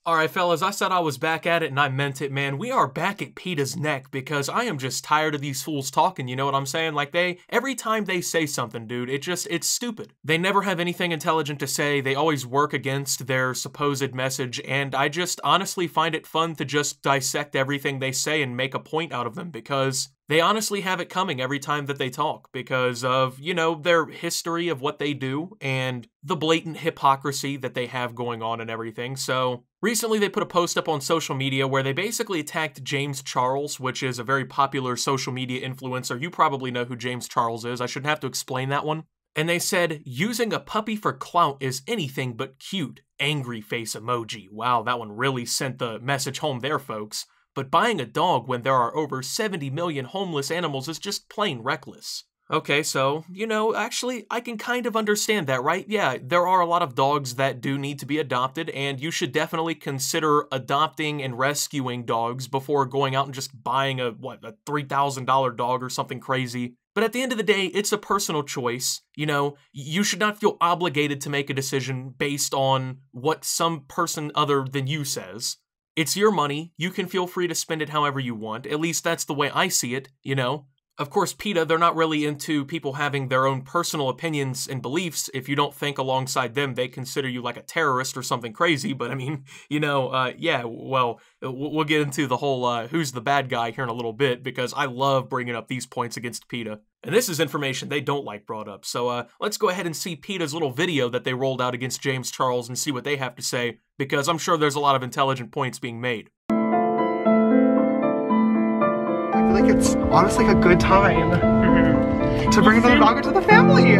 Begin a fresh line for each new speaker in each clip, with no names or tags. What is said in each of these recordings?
Alright fellas, I said I was back at it and I meant it, man. We are back at PETA's neck because I am just tired of these fools talking, you know what I'm saying? Like every time they say something, dude, it's stupid. They never have anything intelligent to say, they always work against their supposed message, and I just honestly find it fun to just dissect everything they say and make a point out of them because they honestly have it coming every time that they talk because of, you know, their history of what they do and the blatant hypocrisy that they have going on and everything. So recently they put a post up on social media where they basically attacked James Charles, which is a very popular social media influencer. You probably know who James Charles is. I shouldn't have to explain that one. And they said, using a puppy for clout is anything but cute. Angry face emoji. Wow, that one really sent the message home there, folks. But buying a dog when there are over 70 million homeless animals is just plain reckless. Okay, so, you know, actually, I can kind of understand that, right? Yeah, there are a lot of dogs that do need to be adopted, and you should definitely consider adopting and rescuing dogs before going out and just buying a $3,000 dog or something crazy. But at the end of the day, it's a personal choice. You know, you should not feel obligated to make a decision based on what some person other than you says. It's your money, you can feel free to spend it however you want, at least that's the way I see it, you know? Of course, PETA, they're not really into people having their own personal opinions and beliefs. If you don't think alongside them, they consider you like a terrorist or something crazy, but I mean, you know, yeah, well, we'll get into the whole who's the bad guy here in a little bit, because I love bringing up these points against PETA. And this is information they don't like brought up, so let's go ahead and see PETA's little video that they rolled out against James Charles and see what they have to say, because I'm sure there's a lot of intelligent points being made.
I feel like it's honestly a good time to bring another dog into the family.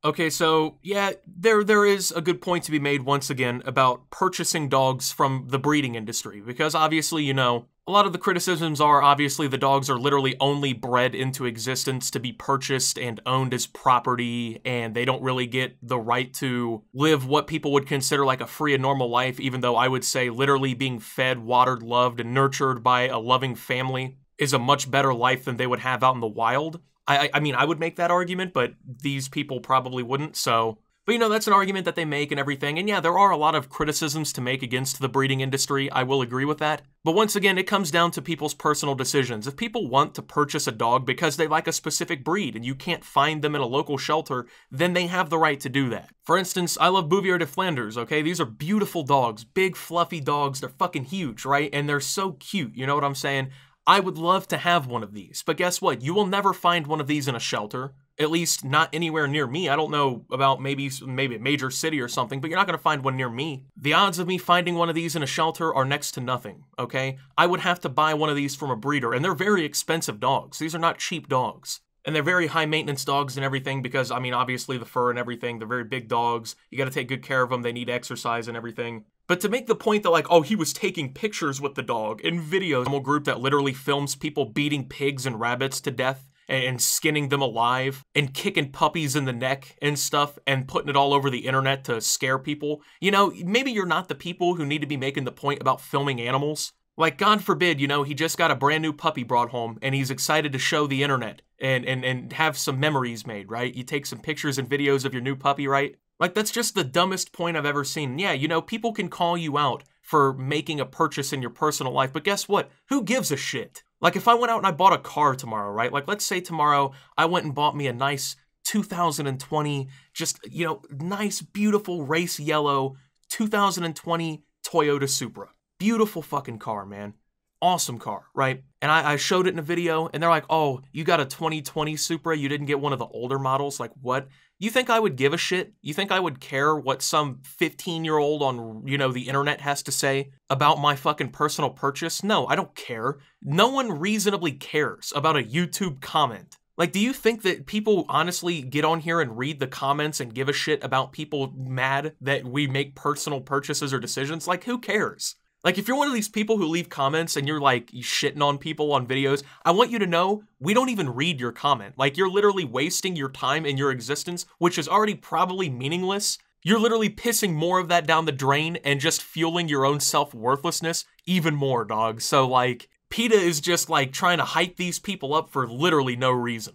Okay, so yeah, there is a good point to be made once again about purchasing dogs from the breeding industry, because obviously, you know, a lot of the criticisms are obviously the dogs are literally only bred into existence to be purchased and owned as property, and they don't really get the right to live what people would consider like a free and normal life, even though I would say literally being fed, watered, loved, and nurtured by a loving family is a much better life than they would have out in the wild. I mean, I would make that argument, but these people probably wouldn't, so... But, you know, that's an argument that they make and everything, and yeah, there are a lot of criticisms to make against the breeding industry, I will agree with that. But once again, it comes down to people's personal decisions. If people want to purchase a dog because they like a specific breed and you can't find them in a local shelter, then they have the right to do that. For instance, I love Bouvier de Flanders, okay? These are beautiful dogs, big fluffy dogs, they're fucking huge, right? And they're so cute, you know what I'm saying? I would love to have one of these, but guess what? You will never find one of these in a shelter. At least not anywhere near me. I don't know about maybe a major city or something, but you're not going to find one near me. The odds of me finding one of these in a shelter are next to nothing, okay? I would have to buy one of these from a breeder, and they're very expensive dogs. These are not cheap dogs. And they're very high maintenance dogs and everything because, I mean, obviously the fur and everything, they're very big dogs. You got to take good care of them. They need exercise and everything. But to make the point that like, oh, he was taking pictures with the dog and videos, a group that literally films people beating pigs and rabbits to death and skinning them alive and kicking puppies in the neck and stuff and putting it all over the internet to scare people. You know, maybe you're not the people who need to be making the point about filming animals. Like, God forbid, you know, he just got a brand new puppy brought home and he's excited to show the internet and have some memories made, right? You take some pictures and videos of your new puppy, right? Like, that's just the dumbest point I've ever seen. Yeah, you know, people can call you out for making a purchase in your personal life, but guess what? Who gives a shit? Like, if I went out and I bought a car tomorrow, right? Like, let's say tomorrow I went and bought me a nice 2020, just, you know, nice, beautiful race yellow 2020 Toyota Supra. Beautiful fucking car, man. Awesome car, right? And I showed it in a video, and they're like, oh, you got a 2020 Supra, you didn't get one of the older models? Like, what? You think I would give a shit? You think I would care what some 15-year-old on, you know, the internet has to say about my fucking personal purchase? No, I don't care. No one reasonably cares about a YouTube comment. Like, do you think that people honestly get on here and read the comments and give a shit about people mad that we make personal purchases or decisions? Like, who cares? Like, if you're one of these people who leave comments and you're like shitting on people on videos, I want you to know we don't even read your comment. Like, you're literally wasting your time and your existence, which is already probably meaningless. You're literally pissing more of that down the drain and just fueling your own self-worthlessness even more, dog. So, like, PETA is just like trying to hype these people up for literally no reason.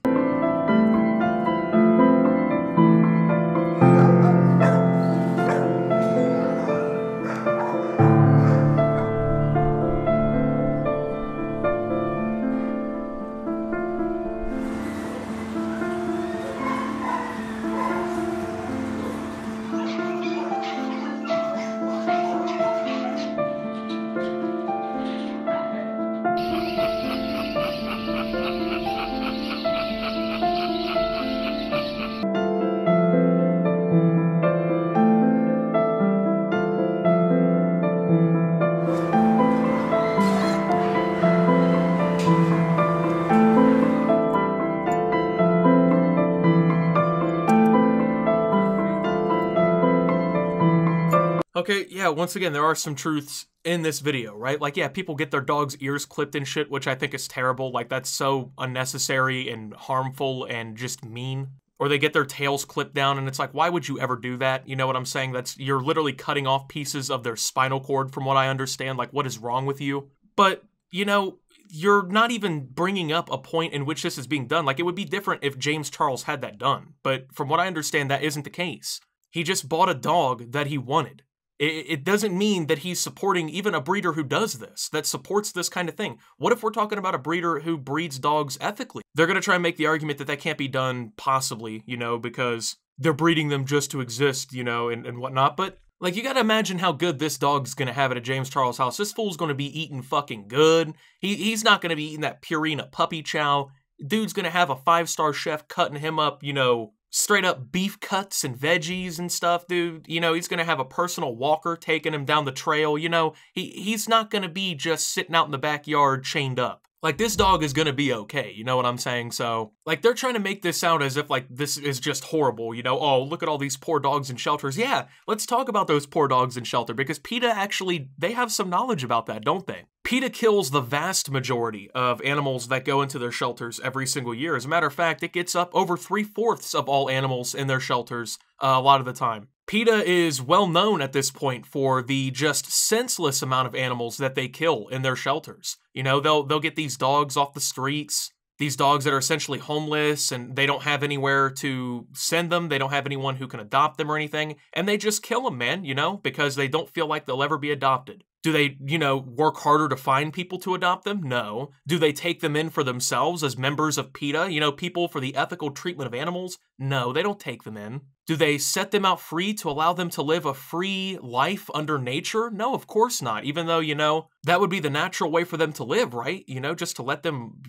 Okay, yeah, once again, there are some truths in this video, right? Like, yeah, people get their dog's ears clipped and shit, which I think is terrible. Like, that's so unnecessary and harmful and just mean. Or they get their tails clipped down, and it's like, why would you ever do that? You know what I'm saying? You're literally cutting off pieces of their spinal cord, from what I understand. Like, what is wrong with you? But, you know, you're not even bringing up a point in which this is being done. Like, it would be different if James Charles had that done. But from what I understand, that isn't the case. He just bought a dog that he wanted. It doesn't mean that he's supporting even a breeder who does this, that supports this kind of thing. What if we're talking about a breeder who breeds dogs ethically? They're going to try and make the argument that that can't be done, possibly, you know, because they're breeding them just to exist, you know, and whatnot. But, like, you got to imagine how good this dog's going to have it at James Charles' house. This fool's going to be eating fucking good. He's not going to be eating that Purina puppy chow. Dude's going to have a 5-star chef cutting him up, you know, straight up beef cuts and veggies and stuff, dude. You know, he's gonna have a personal walker taking him down the trail. You know, he's not gonna be just sitting out in the backyard chained up. Like, this dog is gonna be okay, you know what I'm saying? So, like, they're trying to make this sound as if, like, this is just horrible, you know? Oh, look at all these poor dogs in shelters. Yeah, let's talk about those poor dogs in shelter, because PETA actually, they have some knowledge about that, don't they? PETA kills the vast majority of animals that go into their shelters every single year. As a matter of fact, it gets up over 3/4 of all animals in their shelters a lot of the time. PETA is well known at this point for the just senseless amount of animals that they kill in their shelters. You know, they'll get these dogs off the streets, these dogs that are essentially homeless, and they don't have anywhere to send them. They don't have anyone who can adopt them or anything, and they just kill them, man, you know, because they don't feel like they'll ever be adopted. Do they, you know, work harder to find people to adopt them? No. Do they take them in for themselves as members of PETA? You know, people for the ethical treatment of animals? No, they don't take them in. Do they set them out free to allow them to live a free life under nature? No, of course not. Even though, you know, that would be the natural way for them to live, right? You know, just to let them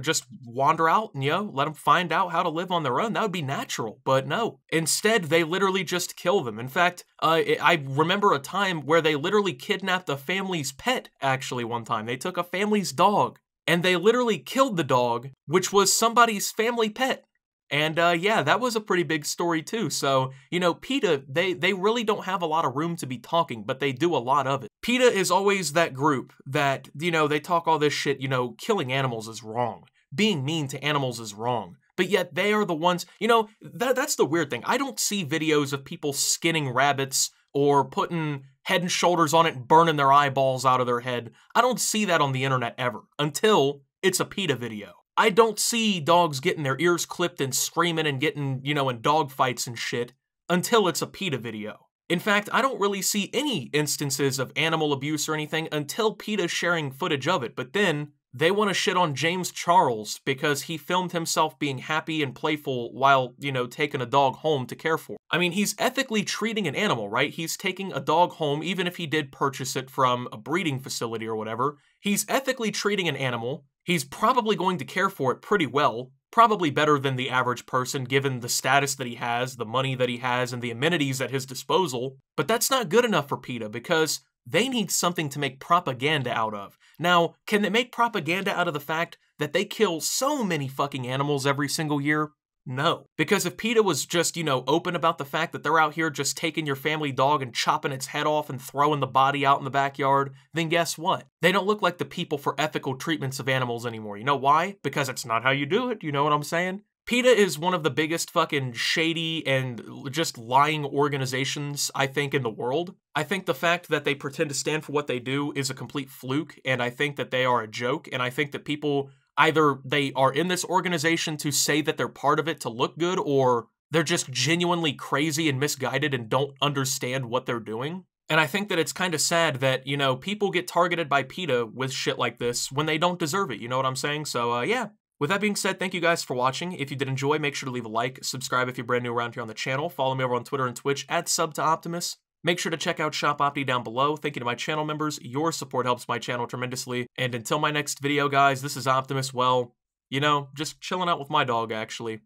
just wander out and, you know, let them find out how to live on their own. That would be natural. But no. Instead, they literally just kill them. In fact, I remember a time where they literally kidnapped a family's pet, actually, one time. They took a family's dog, and they literally killed the dog, which was somebody's family pet. And yeah, that was a pretty big story too. So, you know, PETA, they really don't have a lot of room to be talking, but they do a lot of it. PETA is always that group that, you know, they talk all this shit, you know, killing animals is wrong. Being mean to animals is wrong. But yet they are the ones, you know, that's the weird thing. I don't see videos of people skinning rabbits or putting Head and Shoulders on it and burning their eyeballs out of their head. I don't see that on the internet ever, until it's a PETA video. I don't see dogs getting their ears clipped and screaming and getting, you know, in dog fights and shit until it's a PETA video. In fact, I don't really see any instances of animal abuse or anything until PETA's sharing footage of it. But then they want to shit on James Charles because he filmed himself being happy and playful while, you know, taking a dog home to care for. I mean, he's ethically treating an animal, right? He's taking a dog home, even if he did purchase it from a breeding facility or whatever. He's ethically treating an animal. He's probably going to care for it pretty well, probably better than the average person given the status that he has, the money that he has, and the amenities at his disposal. But that's not good enough for PETA because they need something to make propaganda out of. Now, can they make propaganda out of the fact that they kill so many fucking animals every single year? No. Because if PETA was just, you know, open about the fact that they're out here just taking your family dog and chopping its head off and throwing the body out in the backyard, then guess what? They don't look like the people for ethical treatments of animals anymore. You know why? Because it's not how you do it, you know what I'm saying? PETA is one of the biggest fucking shady and just lying organizations, I think, in the world. I think the fact that they pretend to stand for what they do is a complete fluke, and I think that they are a joke, and I think that people, either they are in this organization to say that they're part of it to look good, or they're just genuinely crazy and misguided and don't understand what they're doing. And I think that it's kind of sad that, you know, people get targeted by PETA with shit like this when they don't deserve it, you know what I'm saying? So, yeah. With that being said, thank you guys for watching. If you did enjoy, make sure to leave a like, subscribe if you're brand new around here on the channel, follow me over on Twitter and Twitch at SubToOptimus. Make sure to check out Shop Opti down below. Thank you to my channel members. Your support helps my channel tremendously. And until my next video, guys, this is Optimus, well, you know, just chilling out with my dog, actually,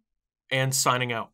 and signing out.